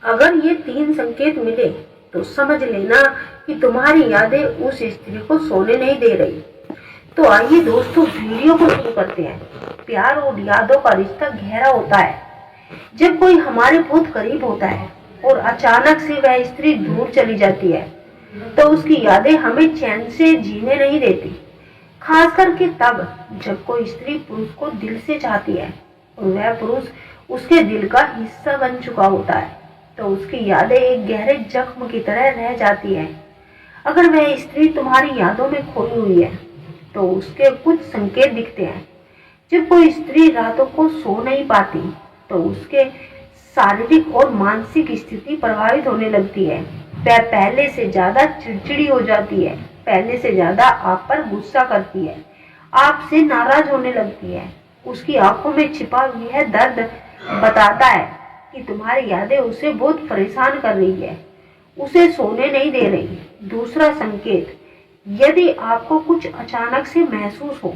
अगर ये 3 संकेत मिले तो समझ लेना कि तुम्हारी यादें उस स्त्री को सोने नहीं दे रही। तो आइए दोस्तों, वीडियो को शुरू करते हैं। प्यार और यादों का रिश्ता गहरा होता है जब कोई हमारे बहुत करीब होता है और अचानक से वह स्त्री दूर चली जाती है, तो उसकी यादें हमें चैन से जीने नहीं देती। खास करके तब जब कोई स्त्री पुरुष को दिल से चाहती है और वह पुरुष उसके दिल का हिस्सा बन चुका होता है, तो उसकी यादें एक गहरे जख्म की तरह रह जाती है। अगर वह स्त्री तुम्हारी यादों में खोई हुई है तो उसके कुछ संकेत दिखते हैं। जब कोई स्त्री रातों को सो नहीं पाती तो उसके शारीरिक और मानसिक स्थिति प्रभावित होने लगती है। वह पहले से ज्यादा चिड़चिड़ी हो जाती है, पहले से ज्यादा आप पर गुस्सा करती है, आपसे नाराज होने लगती है। उसकी आंखों में छिपा यह दर्द बताता है कि तुम्हारी यादें उसे बहुत परेशान कर रही है, उसे सोने नहीं दे रही। दूसरा संकेत, यदि आपको कुछ अचानक से महसूस हो,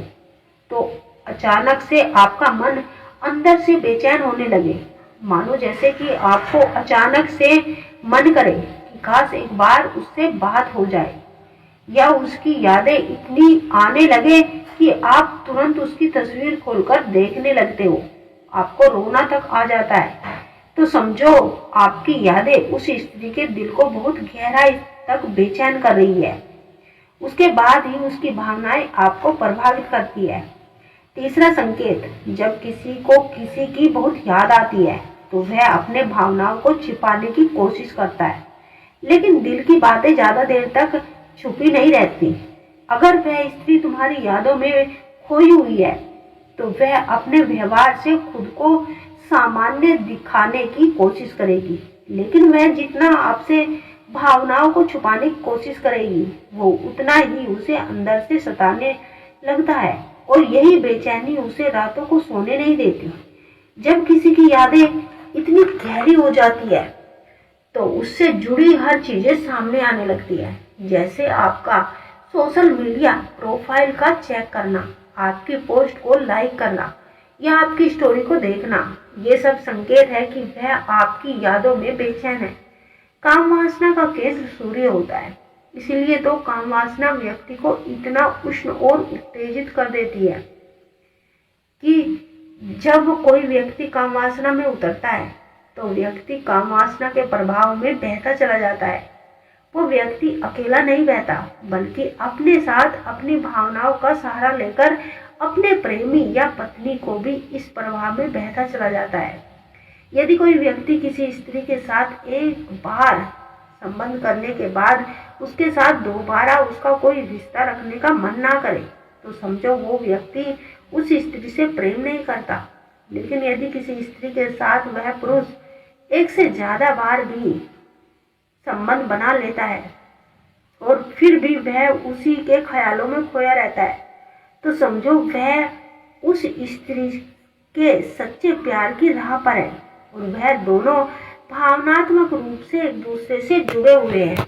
तो अचानक से आपका मन अंदर से बेचैन होने लगे, मानो जैसे कि आपको अचानक से मन करे कि काश एक बार उससे बात हो जाए, या उसकी यादें इतनी आने लगे कि आप तुरंत उसकी तस्वीर खोलकर देखने लगते हो, आपको रोना तक आ जाता है। तो समझो आपकी यादें उस स्त्री के दिल को बहुत गहराई तक बेचैन कर रही है। उसके बाद ही उसकी भावनाएं आपको प्रभावित करती है। तीसरा संकेत, जब किसी को किसी की बहुत याद आती है तो वह अपने भावनाओं को छिपाने की कोशिश करता है, लेकिन दिल की बातें ज्यादा देर तक छुपी नहीं रहती। अगर वह स्त्री तुम्हारी यादों में खोई हुई है तो वह अपने व्यवहार से खुद को सामान्य दिखाने की कोशिश करेगी, लेकिन वह जितना आपसे भावनाओं को छुपाने की कोशिश करेगी, वो उतना ही उसे अंदर से सताने लगता है, और यही बेचैनी उसे रातों को सोने नहीं देती। जब किसी की यादें इतनी गहरी हो जाती है तो उससे जुड़ी हर चीजें सामने आने लगती है, जैसे आपका सोशल मीडिया प्रोफाइल का चेक करना, आपकी पोस्ट को लाइक करना, या आपकी स्टोरी को देखना। ये सब संकेत है कि वह आपकी यादों में बेचैन है। काम वासना का केंद्र सूर्य होता है, इसीलिए तो काम वासना व्यक्ति को इतना उष्ण और उत्तेजित कर देती है कि जब कोई व्यक्ति काम वासना में उतरता है तो व्यक्ति काम वासना के प्रभाव में बहता चला जाता है। वो व्यक्ति अकेला नहीं बहता, बल्कि अपने साथ अपनी भावनाओं का सहारा लेकर अपने प्रेमी या पत्नी को भी इस प्रभाव में बहता चला जाता है। यदि कोई व्यक्ति किसी स्त्री के साथ एक बार संबंध करने के बाद उसके साथ दोबारा उसका कोई रिश्ता रखने का मन ना करे, तो समझो वो व्यक्ति उस स्त्री से प्रेम नहीं करता। लेकिन यदि किसी स्त्री के साथ वह पुरुष एक से ज्यादा बार भी संबंध बना लेता है और फिर भी वह उसी के ख्यालों में खोया रहता है, तो समझो वह उस स्त्री के सच्चे प्यार की राह पर है और वह दोनों भावनात्मक रूप से एक दूसरे से जुड़े हुए हैं।